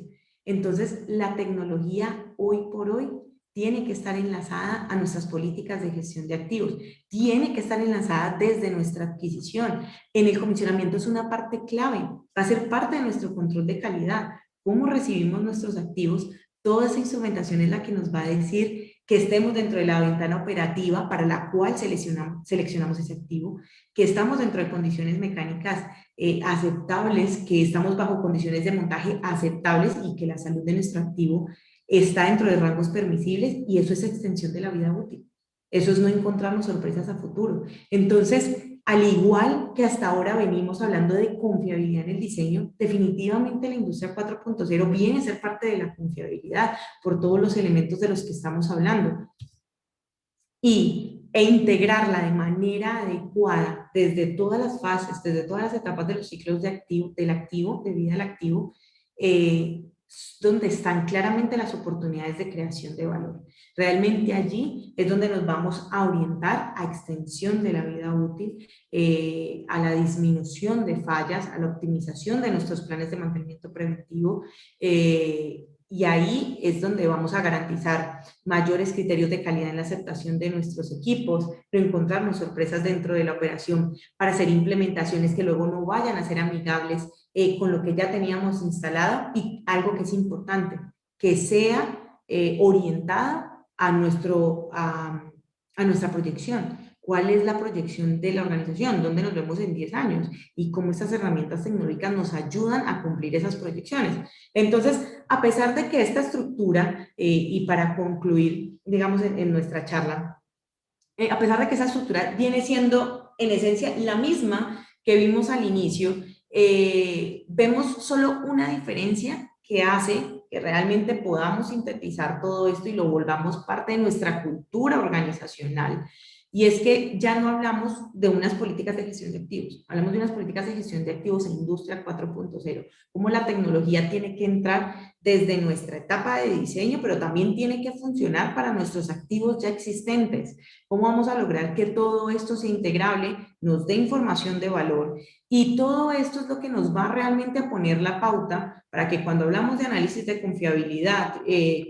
Entonces, la tecnología hoy por hoy tiene que estar enlazada a nuestras políticas de gestión de activos, tiene que estar enlazada desde nuestra adquisición. En el comisionamiento es una parte clave, va a ser parte de nuestro control de calidad. Cómo recibimos nuestros activos, toda esa instrumentación es la que nos va a decir que estemos dentro de la ventana operativa para la cual seleccionamos ese activo, que estamos dentro de condiciones mecánicas aceptables, que estamos bajo condiciones de montaje aceptables y que la salud de nuestro activo está dentro de rangos permisibles, y eso es extensión de la vida útil. Eso es no encontrarnos sorpresas a futuro. Entonces, al igual que hasta ahora venimos hablando de confiabilidad en el diseño, definitivamente la industria 4.0 viene a ser parte de la confiabilidad por todos los elementos de los que estamos hablando. E integrarla de manera adecuada desde todas las fases, desde todas las etapas de los ciclos de vida del activo, donde están claramente las oportunidades de creación de valor. Realmente allí es donde nos vamos a orientar a extensión de la vida útil, a la disminución de fallas, a la optimización de nuestros planes de mantenimiento preventivo, y ahí es donde vamos a garantizar mayores criterios de calidad en la aceptación de nuestros equipos, no encontrarnos sorpresas dentro de la operación para hacer implementaciones que luego no vayan a ser amigables con lo que ya teníamos instalado, y algo que es importante, que sea orientada a nuestra proyección. ¿Cuál es la proyección de la organización? ¿Dónde nos vemos en 10 años? Y cómo estas herramientas tecnológicas nos ayudan a cumplir esas proyecciones. Entonces, a pesar de que esta estructura, y para concluir, digamos, en nuestra charla, a pesar de que esa estructura viene siendo en esencia la misma que vimos al inicio, vemos solo una diferencia que hace que realmente podamos sintetizar todo esto y lo volvamos parte de nuestra cultura organizacional, Y es que ya no hablamos de unas políticas de gestión de activos, hablamos de unas políticas de gestión de activos en Industria 4.0, cómo la tecnología tiene que entrar desde nuestra etapa de diseño, pero también tiene que funcionar para nuestros activos ya existentes. ¿Cómo vamos a lograr que todo esto sea integrable, nos dé información de valor? Y todo esto es lo que nos va realmente a poner la pauta para que cuando hablamos de análisis de confiabilidad,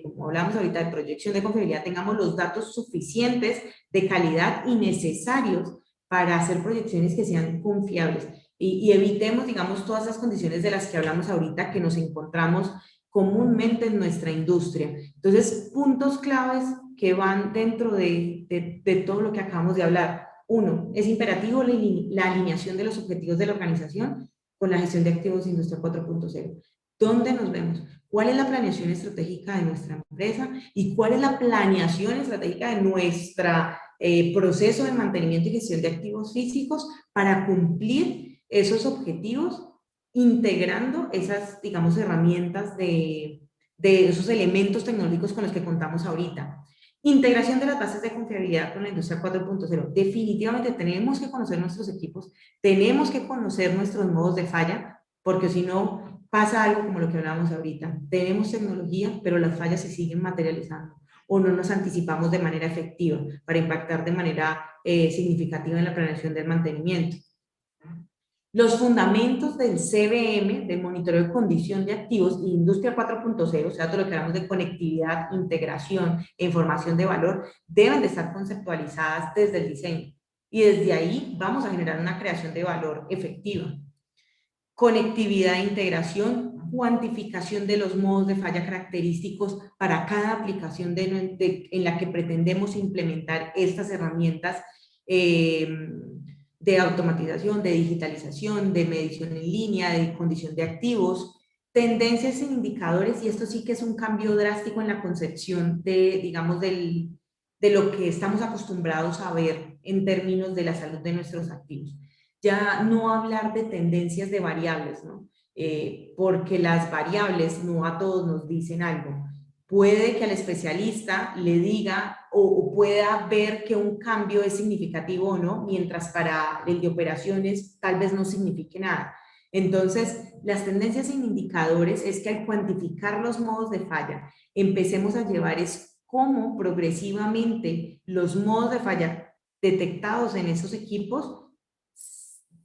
como hablamos ahorita de proyección de confiabilidad, tengamos los datos suficientes de calidad y necesarios para hacer proyecciones que sean confiables y evitemos, digamos, todas las condiciones de las que hablamos ahorita que nos encontramos comúnmente en nuestra industria. Entonces, puntos claves que van dentro de todo lo que acabamos de hablar. Uno, es imperativo la alineación de los objetivos de la organización con la gestión de activos de Industria 4.0. ¿Dónde nos vemos? ¿Cuál es la planeación estratégica de nuestra empresa? ¿Y cuál es la planeación estratégica de nuestro proceso de mantenimiento y gestión de activos físicos para cumplir esos objetivos, integrando esas, digamos, herramientas de esos elementos tecnológicos con los que contamos ahorita? Integración de las bases de confiabilidad con la industria 4.0. Definitivamente tenemos que conocer nuestros equipos, tenemos que conocer nuestros modos de falla, porque si no pasa algo como lo que hablábamos ahorita. Tenemos tecnología, pero las fallas se siguen materializando o no nos anticipamos de manera efectiva para impactar de manera significativa en la planeación del mantenimiento. Los fundamentos del CBM, de monitoreo de condición de activos y industria 4.0, o sea, todo lo que hablamos de conectividad, integración e información de valor, deben de estar conceptualizadas desde el diseño. Y desde ahí vamos a generar una creación de valor efectiva. Conectividad e integración, cuantificación de los modos de falla característicos para cada aplicación en la que pretendemos implementar estas herramientas de automatización, de digitalización, de medición en línea, de condición de activos, tendencias e indicadores, y esto sí que es un cambio drástico en la concepción de, digamos, de lo que estamos acostumbrados a ver en términos de la salud de nuestros activos. Ya no hablar de tendencias de variables, ¿no? Porque las variables no a todos nos dicen algo. Puede que al especialista le diga o pueda ver que un cambio es significativo o no, mientras para el de operaciones tal vez no signifique nada. Entonces, las tendencias en indicadores es que al cuantificar los modos de falla, empecemos a llevar es cómo progresivamente los modos de falla detectados en esos equipos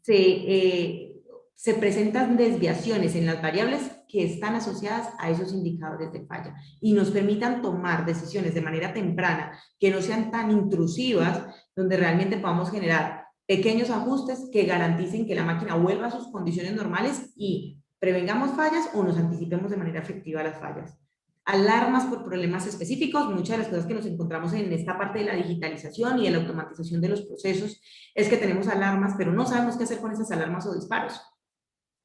se presentan desviaciones en las variables que están asociadas a esos indicadores de falla y nos permitan tomar decisiones de manera temprana que no sean tan intrusivas, donde realmente podamos generar pequeños ajustes que garanticen que la máquina vuelva a sus condiciones normales y prevengamos fallas o nos anticipemos de manera efectiva a las fallas. Alarmas por problemas específicos, muchas de las cosas que nos encontramos en esta parte de la digitalización y de la automatización de los procesos es que tenemos alarmas, pero no sabemos qué hacer con esas alarmas o disparos.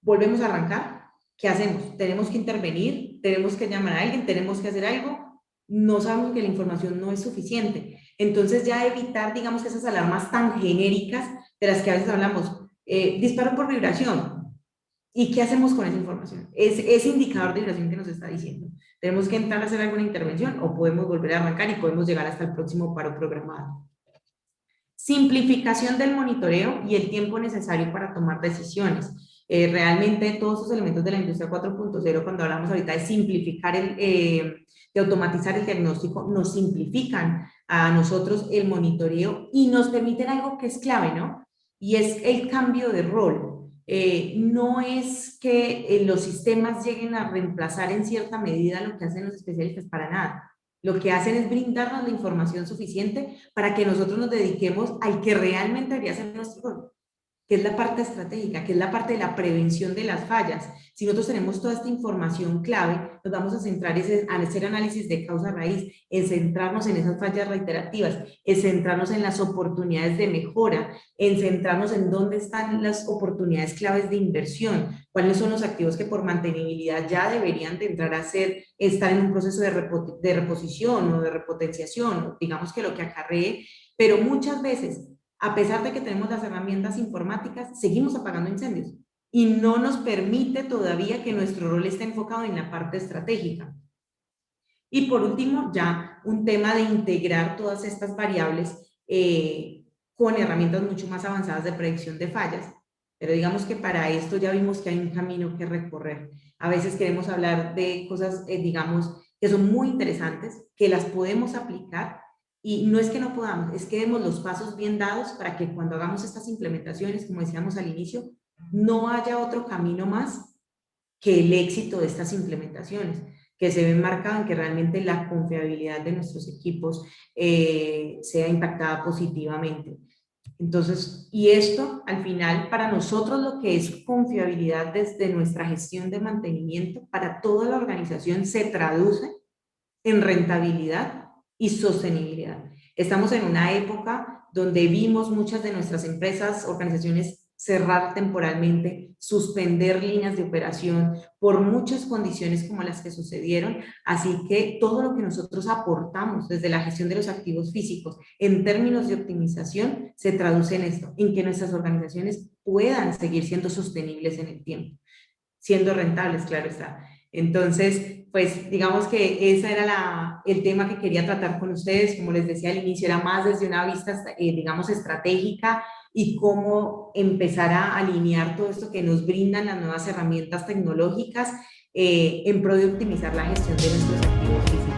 Volvemos a arrancar, ¿qué hacemos? Tenemos que intervenir, tenemos que llamar a alguien, tenemos que hacer algo, no sabemos que la información no es suficiente. Entonces ya evitar, digamos, que esas alarmas tan genéricas de las que a veces hablamos, disparo por vibración, ¿y qué hacemos con esa información? Ese indicador de vibración que nos está diciendo. ¿Tenemos que entrar a hacer alguna intervención o podemos volver a arrancar y podemos llegar hasta el próximo paro programado? Simplificación del monitoreo y el tiempo necesario para tomar decisiones. Realmente todos esos elementos de la industria 4.0, cuando hablamos ahorita de simplificar, de automatizar el diagnóstico, nos simplifican a nosotros el monitoreo y nos permiten algo que es clave, ¿no? Y es el cambio de rol. No es que los sistemas lleguen a reemplazar en cierta medida lo que hacen los especialistas, para nada. Lo que hacen es brindarnos la información suficiente para que nosotros nos dediquemos al que realmente debería ser nuestro rol, que es la parte estratégica, que es la parte de la prevención de las fallas. Si nosotros tenemos toda esta información clave, nos vamos a centrar en hacer análisis de causa raíz, en centrarnos en esas fallas reiterativas, en centrarnos en las oportunidades de mejora, en centrarnos en dónde están las oportunidades claves de inversión, cuáles son los activos que por mantenibilidad ya deberían de entrar a estar en un proceso de reposición o de repotenciación, digamos que lo que acarree, pero muchas veces a pesar de que tenemos las herramientas informáticas, seguimos apagando incendios y no nos permite todavía que nuestro rol esté enfocado en la parte estratégica. Y por último, ya un tema de integrar todas estas variables con herramientas mucho más avanzadas de predicción de fallas. Pero digamos que para esto ya vimos que hay un camino que recorrer. A veces queremos hablar de cosas, digamos, que son muy interesantes, que las podemos aplicar, y no es que no podamos, es que demos los pasos bien dados para que cuando hagamos estas implementaciones, como decíamos al inicio, no haya otro camino más que el éxito de estas implementaciones, que se ve marcado en que realmente la confiabilidad de nuestros equipos sea impactada positivamente. Entonces, y esto al final para nosotros lo que es confiabilidad desde nuestra gestión de mantenimiento para toda la organización se traduce en rentabilidad y sostenibilidad. Estamos en una época donde vimos muchas de nuestras empresas, organizaciones cerrar temporalmente, suspender líneas de operación por muchas condiciones como las que sucedieron. Así que todo lo que nosotros aportamos desde la gestión de los activos físicos en términos de optimización se traduce en esto, en que nuestras organizaciones puedan seguir siendo sostenibles en el tiempo, siendo rentables, claro está. Entonces, pues digamos que ese era el tema que quería tratar con ustedes. Como les decía al inicio, era más desde una vista, digamos, estratégica, y cómo empezar a alinear todo esto que nos brindan las nuevas herramientas tecnológicas en pro de optimizar la gestión de nuestros activos físicos.